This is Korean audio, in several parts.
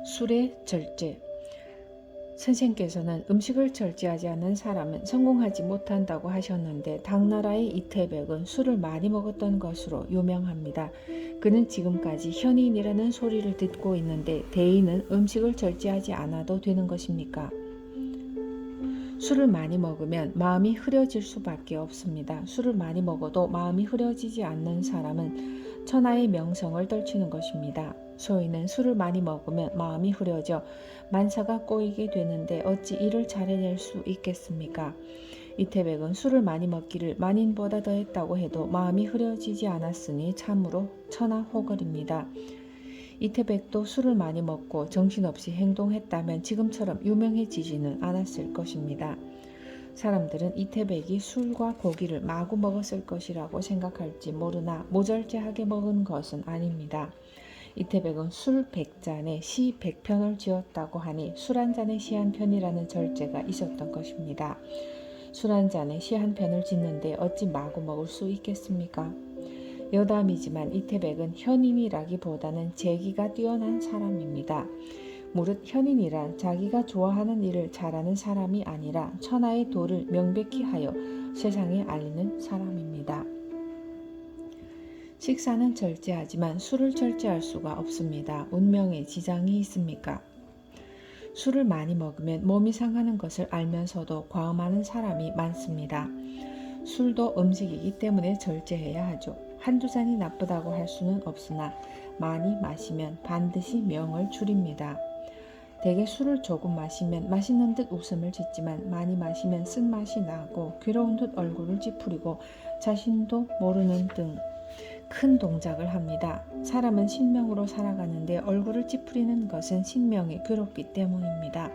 술의 절제. 선생께서는 음식을 절제하지 않는 사람은 성공하지 못한다고 하셨는데 당나라의 이태백은 술을 많이 먹었던 것으로 유명합니다. 그는 지금까지 현인이라는 소리를 듣고 있는데 대인은 음식을 절제하지 않아도 되는 것입니까? 술을 많이 먹으면 마음이 흐려질 수밖에 없습니다. 술을 많이 먹어도 마음이 흐려지지 않는 사람은 천하의 명성을 떨치는 것입니다. 소인은 술을 많이 먹으면 마음이 흐려져 만사가 꼬이게 되는데 어찌 이를 잘해낼 수 있겠습니까? 이태백은 술을 많이 먹기를 만인보다 더했다고 해도 마음이 흐려지지 않았으니 참으로 천하호걸입니다. 이태백도 술을 많이 먹고 정신없이 행동했다면 지금처럼 유명해지지는 않았을 것입니다. 사람들은 이태백이 술과 고기를 마구 먹었을 것이라고 생각할지 모르나 모절제하게 먹은 것은 아닙니다. 이태백은 술 100잔에 시 100편을 지었다고 하니 술 한 잔에 시 한 편이라는 절제가 있었던 것입니다. 술 한 잔에 시 한 편을 짓는데 어찌 마구 먹을 수 있겠습니까? 여담이지만 이태백은 현인이라기보다는 재기가 뛰어난 사람입니다. 무릇 현인이란 자기가 좋아하는 일을 잘하는 사람이 아니라 천하의 도를 명백히 하여 세상에 알리는 사람입니다. 식사는 절제하지만 술을 절제할 수가 없습니다. 운명에 지장이 있습니까? 술을 많이 먹으면 몸이 상하는 것을 알면서도 과음하는 사람이 많습니다. 술도 음식이기 때문에 절제해야 하죠. 한두 잔이 나쁘다고 할 수는 없으나 많이 마시면 반드시 명을 줄입니다. 대개 술을 조금 마시면 맛있는 듯 웃음을 짓지만 많이 마시면 쓴맛이 나고 괴로운 듯 얼굴을 찌푸리고 자신도 모르는 등 큰 동작을 합니다. 사람은 신명으로 살아가는데 얼굴을 찌푸리는 것은 신명이 괴롭기 때문입니다.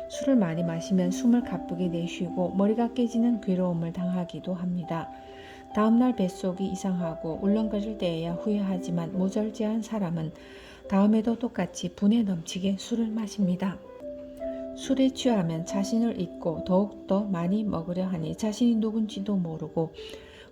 술을 많이 마시면 숨을 가쁘게 내쉬고 머리가 깨지는 괴로움을 당하기도 합니다. 다음날 뱃속이 이상하고 울렁거릴 때에야 후회하지만 모절제한 사람은 다음에도 똑같이 분에 넘치게 술을 마십니다. 술에 취하면 자신을 잊고 더욱더 많이 먹으려 하니 자신이 누군지도 모르고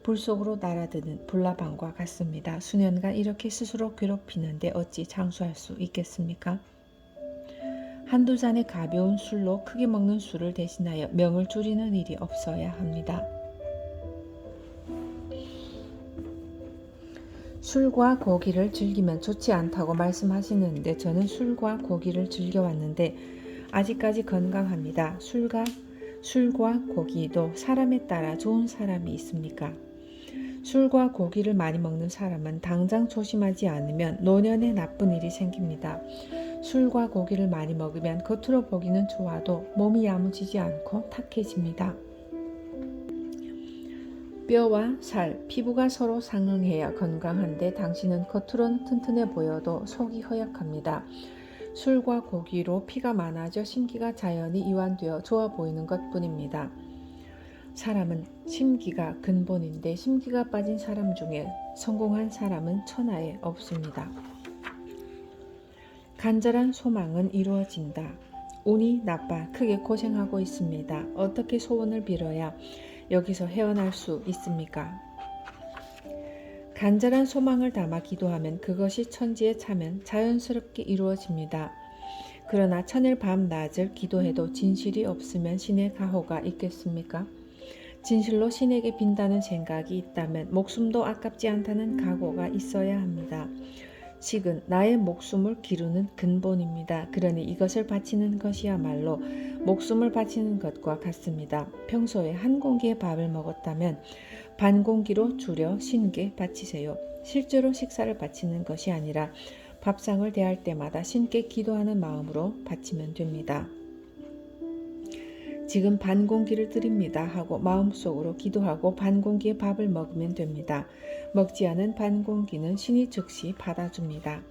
불 속으로 날아드는 불나방과 같습니다. 수년간 이렇게 스스로 괴롭히는데 어찌 장수할 수 있겠습니까? 한두 잔의 가벼운 술로 크게 먹는 술을 대신하여 명을 줄이는 일이 없어야 합니다. 술과 고기를 즐기면 좋지 않다고 말씀하시는데 저는 술과 고기를 즐겨왔는데 아직까지 건강합니다. 술과 고기도 사람에 따라 좋은 사람이 있습니까? 술과 고기를 많이 먹는 사람은 당장 조심하지 않으면 노년에 나쁜 일이 생깁니다. 술과 고기를 많이 먹으면 겉으로 보기는 좋아도 몸이 야무지지 않고 탁해집니다. 뼈와 살, 피부가 서로 상응해야 건강한데 당신은 겉으로는 튼튼해 보여도 속이 허약합니다. 술과 고기로 피가 많아져 심기가 자연히 이완되어 좋아 보이는 것뿐입니다. 사람은 심기가 근본인데 심기가 빠진 사람 중에 성공한 사람은 천하에 없습니다. 간절한 소망은 이루어진다. 운이 나빠 크게 고생하고 있습니다. 어떻게 소원을 빌어야 여기서 헤어날 수 있습니까? 간절한 소망을 담아 기도하면 그것이 천지에 차면 자연스럽게 이루어집니다. 그러나 천일 밤낮을 기도해도 진실이 없으면 신의 가호가 있겠습니까? 진실로 신에게 빈다는 생각이 있다면 목숨도 아깝지 않다는 각오가 있어야 합니다. 식은 나의 목숨을 기르는 근본입니다. 그러니 이것을 바치는 것이야말로 목숨을 바치는 것과 같습니다. 평소에 한 공기의 밥을 먹었다면 반 공기로 줄여 신께 바치세요. 실제로 식사를 바치는 것이 아니라 밥상을 대할 때마다 신께 기도하는 마음으로 바치면 됩니다. 지금 반 공기를 드립니다 하고 마음속으로 기도하고 반 공기의 밥을 먹으면 됩니다. 먹지 않은 반 공기는 신이 즉시 받아줍니다.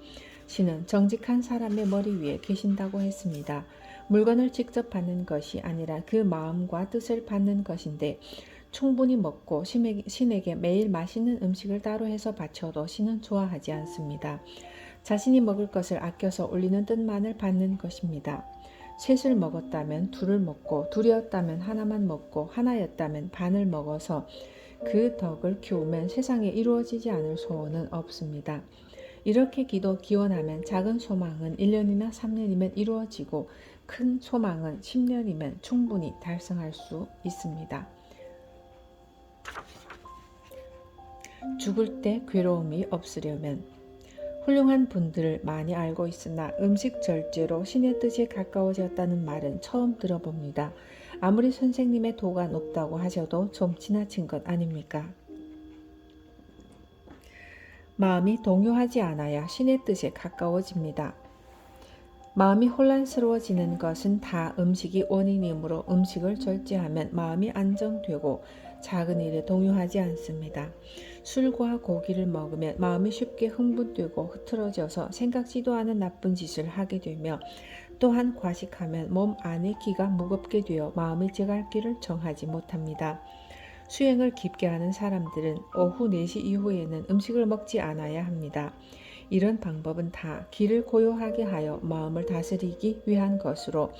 신은 정직한 사람의 머리 위에 계신다고 했습니다. 물건을 직접 받는 것이 아니라 그 마음과 뜻을 받는 것인데 충분히 먹고 신에게 매일 맛있는 음식을 따로 해서 바쳐도 신은 좋아하지 않습니다. 자신이 먹을 것을 아껴서 올리는 뜻만을 받는 것입니다. 셋을 먹었다면 둘을 먹고 둘이었다면 하나만 먹고 하나였다면 반을 먹어서 그 덕을 키우면 세상에 이루어지지 않을 소원은 없습니다. 이렇게 기원하면 작은 소망은 1년이나 3년이면 이루어지고 큰 소망은 10년이면 충분히 달성할 수 있습니다. 죽을 때 괴로움이 없으려면 훌륭한 분들을 많이 알고 있으나 음식 절제로 신의 뜻에 가까워졌다는 말은 처음 들어봅니다. 아무리 선생님의 도가 높다고 하셔도 좀 지나친 것 아닙니까? 마음이 동요하지 않아야 신의 뜻에 가까워집니다. 마음이 혼란스러워지는 것은 다 음식이 원인이므로 음식을 절제하면 마음이 안정되고 작은 일에 동요하지 않습니다. 술과 고기를 먹으면 마음이 쉽게 흥분되고 흐트러져서 생각지도 않은 나쁜 짓을 하게 되며 또한 과식하면 몸 안에 기가 무겁게 되어 마음의 제갈길을 정하지 못합니다. 수행을 깊게 하는 사람들은 오후 4시 이후에는 음식을 먹지 않아야 합니다. 이런 방법은 다 기를 고요하게 하여 마음을 다스리기 위한 것으로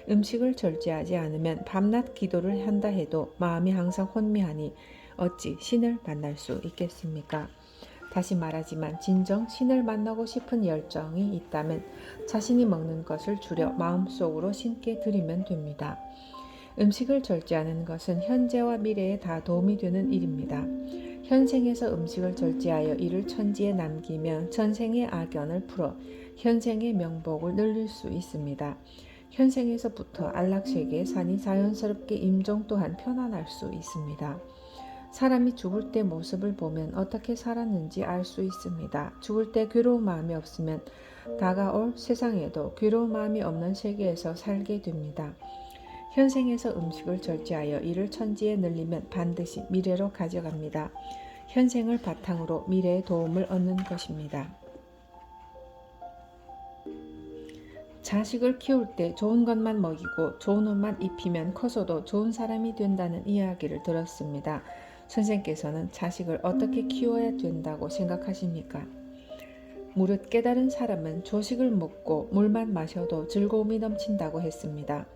음식을 절제하지 않으면 밤낮 기도를 한다 해도 마음이 항상 혼미하니 어찌 신을 만날 수 있겠습니까? 다시 말하지만 진정 신을 만나고 싶은 열정이 있다면 자신이 먹는 것을 줄여 마음속으로 신께 드리면 됩니다. 음식을 절제하는 것은 현재와 미래에 다 도움이 되는 일입니다. 현생에서 음식을 절제하여 이를 천지에 남기면 전생의 악연을 풀어 현생의 명복을 늘릴 수 있습니다. 현생에서부터 안락세계에 사니 자연스럽게 임종 또한 편안할 수 있습니다. 사람이 죽을 때 모습을 보면 어떻게 살았는지 알 수 있습니다. 죽을 때 괴로운 마음이 없으면 다가올 세상에도 괴로운 마음이 없는 세계에서 살게 됩니다. 현생에서 음식을 절제하여 이를 천지에 늘리면 반드시 미래로 가져갑니다. 현생을 바탕으로 미래의 도움을 얻는 것입니다. 자식을 키울 때 좋은 것만 먹이고 좋은 옷만 입히면 커서도 좋은 사람이 된다는 이야기를 들었습니다. 선생께서는 자식을 어떻게 키워야 된다고 생각하십니까? 무릇 깨달은 사람은 조식을 먹고 물만 마셔도 즐거움이 넘친다고 했습니다.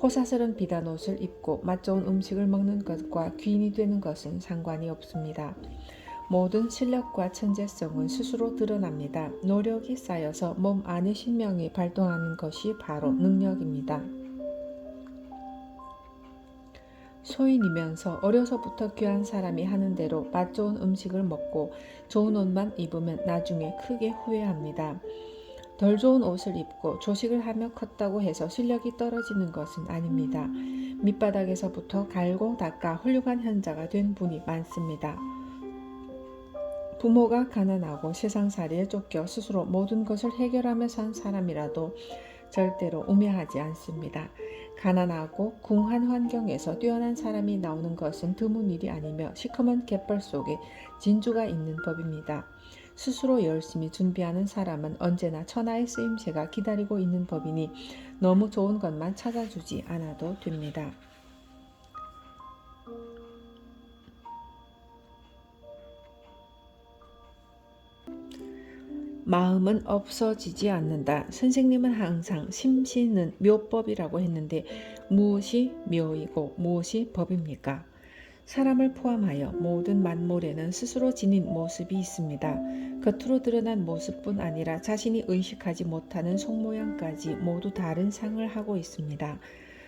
호사스런 비단 옷을 입고 맛 좋은 음식을 먹는 것과 귀인이 되는 것은 상관이 없습니다. 모든 실력과 천재성은 스스로 드러납니다. 노력이 쌓여서 몸 안의 신명이 발동하는 것이 바로 능력입니다. 소인이면서 어려서부터 귀한 사람이 하는 대로 맛 좋은 음식을 먹고 좋은 옷만 입으면 나중에 크게 후회합니다. 덜 좋은 옷을 입고 조식을 하며 컸다고 해서 실력이 떨어지는 것은 아닙니다. 밑바닥에서부터 갈고 닦아 훌륭한 현자가 된 분이 많습니다. 부모가 가난하고 세상살이에 쫓겨 스스로 모든 것을 해결하며 산 사람이라도 절대로 우매하지 않습니다. 가난하고 궁한 환경에서 뛰어난 사람이 나오는 것은 드문 일이 아니며 시커먼 갯벌 속에 진주가 있는 법입니다. 스스로 열심히 준비하는 사람은 언제나 천하의 쓰임새가 기다리고 있는 법이니 너무 좋은 것만 찾아주지 않아도 됩니다. 마음은 없어지지 않는다. 선생님은 항상 심신은 묘법이라고 했는데 무엇이 묘이고 무엇이 법입니까? 사람을 포함하여 모든 만물에는 스스로 지닌 모습이 있습니다. 겉으로 드러난 모습뿐 아니라 자신이 의식하지 못하는 속모양까지 모두 다른 상을 하고 있습니다.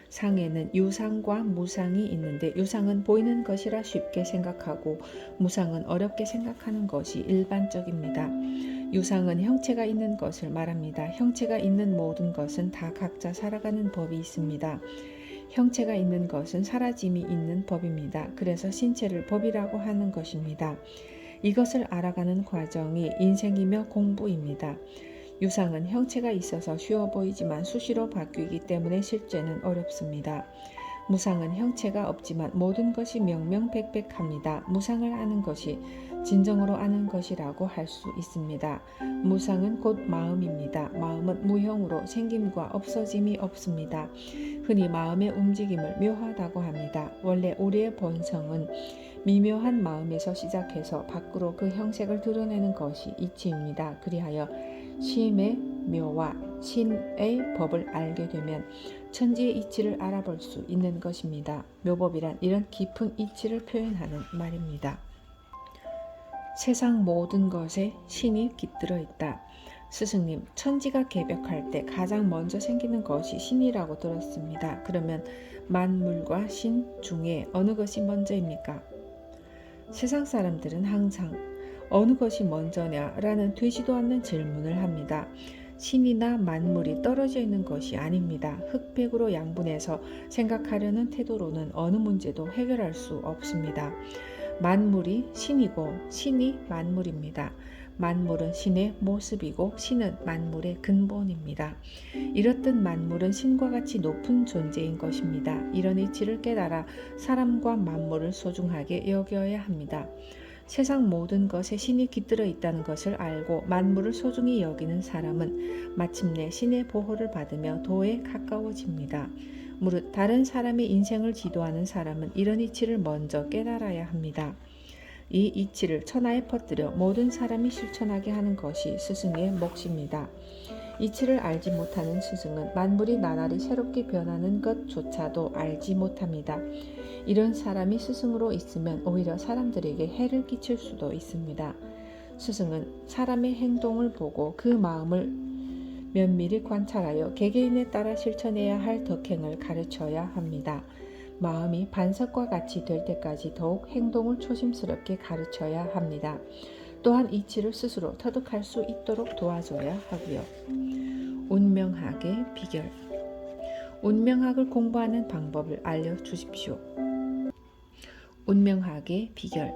상에는 유상과 무상이 있는데 유상은 보이는 것이라 쉽게 생각하고 무상은 어렵게 생각하는 것이 일반적입니다. 유상은 형체가 있는 것을 말합니다. 형체가 있는 모든 것은 다 각자 살아가는 법이 있습니다. 형체가 있는 것은 사라짐이 있는 법입니다. 그래서 신체를 법이라고 하는 것입니다. 이것을 알아가는 과정이 인생이며 공부입니다. 유상은 형체가 있어서 쉬워 보이지만 수시로 바뀌기 때문에 실제는 어렵습니다. 무상은 형체가 없지만 모든 것이 명명백백합니다. 무상을 아는 것이 진정으로 아는 것이라고 할 수 있습니다. 무상은 곧 마음입니다. 마음은 무형으로 생김과 없어짐이 없습니다. 흔히 마음의 움직임을 묘하다고 합니다. 원래 우리의 본성은 미묘한 마음에서 시작해서 밖으로 그 형색을 드러내는 것이 이치입니다. 그리하여 심의 묘와 신의 법을 알게 되면 천지의 이치를 알아볼 수 있는 것입니다. 묘법이란 이런 깊은 이치를 표현하는 말입니다. 세상 모든 것에 신이 깃들어 있다. 스승님, 천지가 개벽할 때 가장 먼저 생기는 것이 신이라고 들었습니다. 그러면 만물과 신 중에 어느 것이 먼저입니까? 세상 사람들은 항상 어느 것이 먼저냐라는 되지도 않는 질문을 합니다. 신이나 만물이 떨어져 있는 것이 아닙니다. 흑백으로 양분해서 생각하려는 태도로는 어느 문제도 해결할 수 없습니다. 만물이 신이고 신이 만물입니다. 만물은 신의 모습이고 신은 만물의 근본입니다. 이렇듯 만물은 신과 같이 높은 존재인 것입니다. 이런 이치를 깨달아 사람과 만물을 소중하게 여겨야 합니다. 세상 모든 것에 신이 깃들어 있다는 것을 알고 만물을 소중히 여기는 사람은 마침내 신의 보호를 받으며 도에 가까워집니다. 무릇 다른 사람의 인생을 지도하는 사람은 이런 이치를 먼저 깨달아야 합니다. 이 이치를 천하에 퍼뜨려 모든 사람이 실천하게 하는 것이 스승의 몫입니다. 이치를 알지 못하는 스승은 만물이 나날이 새롭게 변하는 것조차도 알지 못합니다. 이런 사람이 스승으로 있으면 오히려 사람들에게 해를 끼칠 수도 있습니다. 스승은 사람의 행동을 보고 그 마음을 면밀히 관찰하여 개개인에 따라 실천해야 할 덕행을 가르쳐야 합니다. 마음이 반석과 같이 될 때까지 더욱 행동을 조심스럽게 가르쳐야 합니다. 또한 이치를 스스로 터득할 수 있도록 도와줘야 하고요. 운명학의 비결. 운명학을 공부하는 방법을 알려주십시오. 운명학의 비결.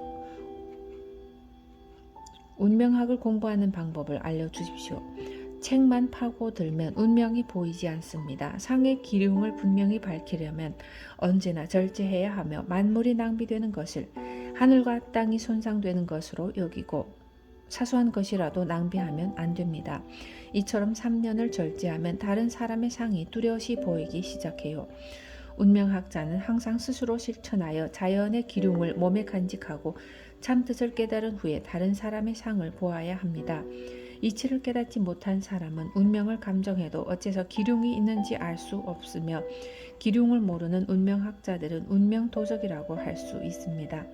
운명학을 공부하는 방법을 알려주십시오. 책만 파고들면 운명이 보이지 않습니다. 상의 기륭을 분명히 밝히려면 언제나 절제해야 하며 만물이 낭비되는 것을 하늘과 땅이 손상되는 것으로 여기고 사소한 것이라도 낭비하면 안 됩니다. 이처럼 3년을 절제하면 다른 사람의 상이 뚜렷이 보이기 시작해요. 운명학자는 항상 스스로 실천하여 자연의 기륭을 몸에 간직하고 참뜻을 깨달은 후에 다른 사람의 상을 보아야 합니다. 이치를 깨닫지 못한 사람은 운명을 감정해도 어째서 기륭이 있는지 알 수 없으며 기륭을 모르는 운명학자들은 운명도적이라고 할 수 있습니다.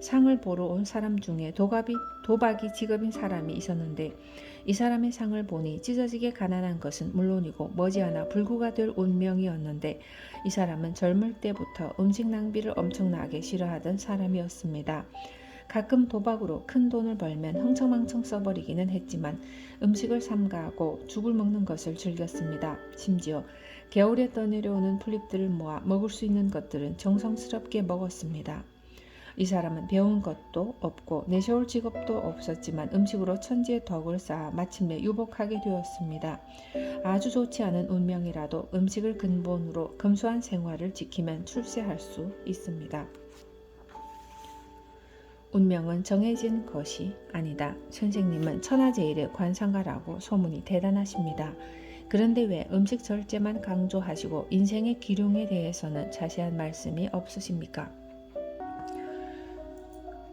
상을 보러 온 사람 중에 도박이 직업인 사람이 있었는데 이 사람의 상을 보니 찢어지게 가난한 것은 물론이고 머지않아 불구가 될 운명이었는데 이 사람은 젊을 때부터 음식 낭비를 엄청나게 싫어하던 사람이었습니다. 가끔 도박으로 큰 돈을 벌면 흥청망청 써버리기는 했지만 음식을 삼가하고 죽을 먹는 것을 즐겼습니다. 심지어 겨울에 떠내려오는 풀잎들을 모아 먹을 수 있는 것들은 정성스럽게 먹었습니다. 이 사람은 배운 것도 없고 내세울 직업도 없었지만 음식으로 천지의 덕을 쌓아 마침내 유복하게 되었습니다. 아주 좋지 않은 운명이라도 음식을 근본으로 검소한 생활을 지키면 출세할 수 있습니다. 운명은 정해진 것이 아니다. 선생님은 천하제일의 관상가라고 소문이 대단하십니다. 그런데 왜 음식 절제만 강조하시고 인생의 기륭에 대해서는 자세한 말씀이 없으십니까?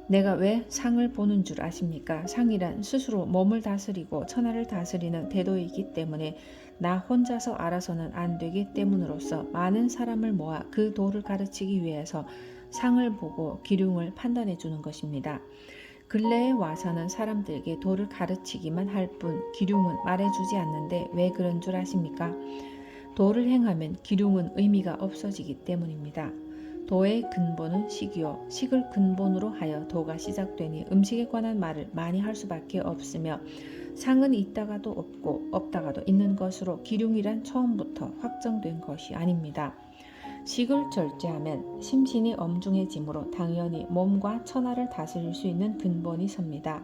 내가 왜 상을 보는 줄 아십니까? 상이란 스스로 몸을 다스리고 천하를 다스리는 태도이기 때문에 나 혼자서 알아서는 안 되기 때문으로서 많은 사람을 모아 그 도를 가르치기 위해서 상을 보고 기륭을 판단해 주는 것입니다. 근래에 와서는 사람들에게 도를 가르치기만 할 뿐 기륭은 말해주지 않는데 왜 그런 줄 아십니까? 도를 행하면 기륭은 의미가 없어지기 때문입니다. 도의 근본은 식이요 식을 근본으로 하여 도가 시작되니 음식에 관한 말을 많이 할 수밖에 없으며 상은 있다가도 없고 없다가도 있는 것으로 기륭이란 처음부터 확정된 것이 아닙니다. 식을 절제하면 심신이 엄중해지므로 당연히 몸과 천하를 다스릴 수 있는 근본이 섭니다.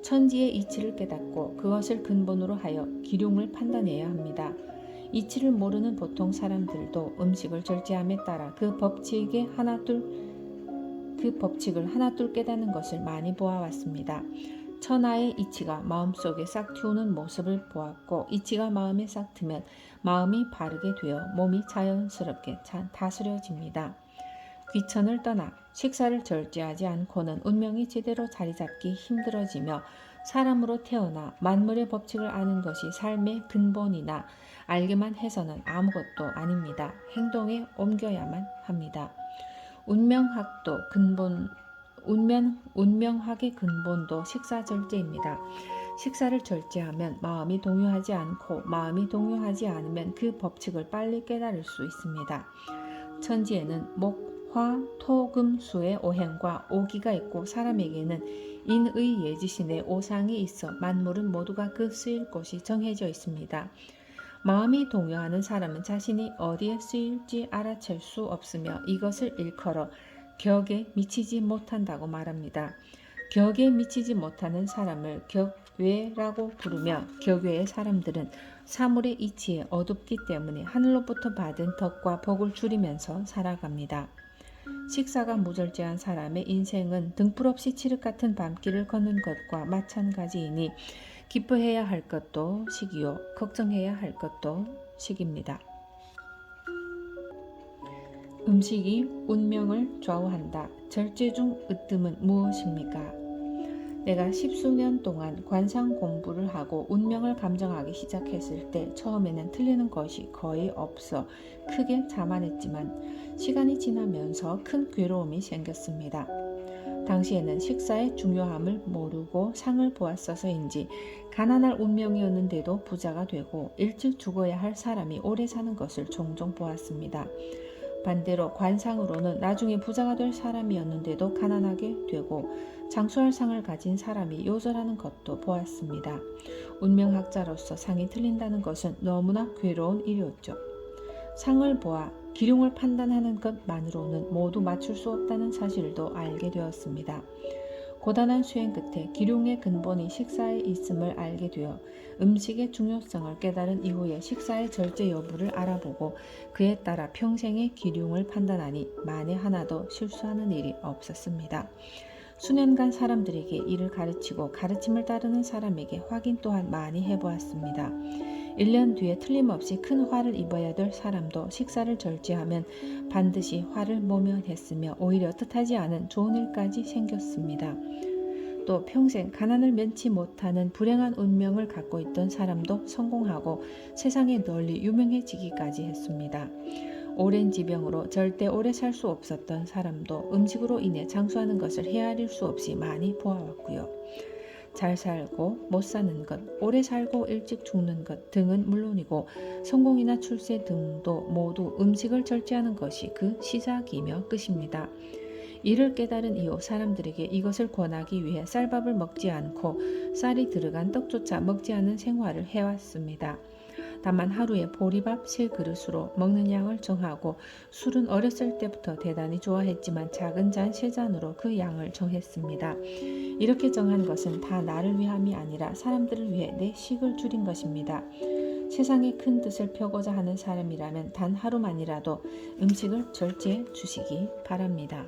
천지의 이치를 깨닫고 그것을 근본으로 하여 기륭을 판단해야 합니다. 이치를 모르는 보통 사람들도 음식을 절제함에 따라 그 법칙을 하나둘 깨닫는 것을 많이 보아왔습니다. 천하의 이치가 마음속에 싹 틔우는 모습을 보았고 이치가 마음에 싹 트면 마음이 바르게 되어 몸이 자연스럽게 다스려집니다. 귀천을 떠나 식사를 절제하지 않고는 운명이 제대로 자리잡기 힘들어지며 사람으로 태어나 만물의 법칙을 아는 것이 삶의 근본이나 알기만 해서는 아무것도 아닙니다. 행동에 옮겨야만 합니다. 운명학의 근본도 식사 절제입니다. 식사를 절제하면 마음이 동요하지 않고 마음이 동요하지 않으면 그 법칙을 빨리 깨달을 수 있습니다. 천지에는 목, 화, 토, 금, 수의 오행과 오기가 있고 사람에게는 인의 예지신의 오상이 있어 만물은 모두가 그 쓰일 곳이 정해져 있습니다. 마음이 동요하는 사람은 자신이 어디에 쓰일지 알아챌 수 없으며 이것을 일컬어 격에 미치지 못한다고 말합니다. 격에 미치지 못하는 사람을 격외라고 부르며 격외의 사람들은 사물의 이치에 어둡기 때문에 하늘로부터 받은 덕과 복을 줄이면서 살아갑니다. 식사가 무절제한 사람의 인생은 등불 없이 칠흑 같은 밤길을 걷는 것과 마찬가지이니 기뻐해야 할 것도 식이요 걱정해야 할 것도 식입니다. 음식이 운명을 좌우한다. 절제 중 으뜸은 무엇입니까? 내가 10수년 동안 관상 공부를 하고 운명을 감정하기 시작했을 때 처음에는 틀리는 것이 거의 없어 크게 자만했지만 시간이 지나면서 큰 괴로움이 생겼습니다. 당시에는 식사의 중요함을 모르고 상을 보았어서인지 가난할 운명이었는데도 부자가 되고 일찍 죽어야 할 사람이 오래 사는 것을 종종 보았습니다. 반대로 관상으로는 나중에 부자가 될 사람이었는데도 가난하게 되고 장수할 상을 가진 사람이 요절하는 것도 보았습니다. 운명학자로서 상이 틀린다는 것은 너무나 괴로운 일이었죠. 상을 보아 기륭을 판단하는 것만으로는 모두 맞출 수 없다는 사실도 알게 되었습니다. 고단한 수행 끝에 기륭의 근본이 식사에 있음을 알게 되어 음식의 중요성을 깨달은 이후에 식사의 절제 여부를 알아보고 그에 따라 평생의 기륭을 판단하니 만에 하나도 실수하는 일이 없었습니다. 수년간 사람들에게 이를 가르치고 가르침을 따르는 사람에게 확인 또한 많이 해보았습니다. 1년 뒤에 틀림없이 큰 화를 입어야 될 사람도 식사를 절제하면 반드시 화를 모면했으며 오히려 뜻하지 않은 좋은 일까지 생겼습니다. 또 평생 가난을 면치 못하는 불행한 운명을 갖고 있던 사람도 성공하고 세상에 널리 유명해지기까지 했습니다. 오랜 지병으로 절대 오래 살 수 없었던 사람도 음식으로 인해 장수하는 것을 헤아릴 수 없이 많이 보아왔고요. 잘 살고 못 사는 것, 오래 살고 일찍 죽는 것 등은 물론이고 성공이나 출세 등도 모두 음식을 절제하는 것이 그 시작이며 끝입니다. 이를 깨달은 이후 사람들에게 이것을 권하기 위해 쌀밥을 먹지 않고 쌀이 들어간 떡조차 먹지 않은 생활을 해왔습니다. 다만 하루에 보리밥 3그릇으로 먹는 양을 정하고 술은 어렸을 때부터 대단히 좋아했지만 작은 잔 3잔으로 그 양을 정했습니다. 이렇게 정한 것은 다 나를 위함이 아니라 사람들을 위해 내 식을 줄인 것입니다. 세상에 큰 뜻을 펴고자 하는 사람이라면 단 하루만이라도 음식을 절제해 주시기 바랍니다.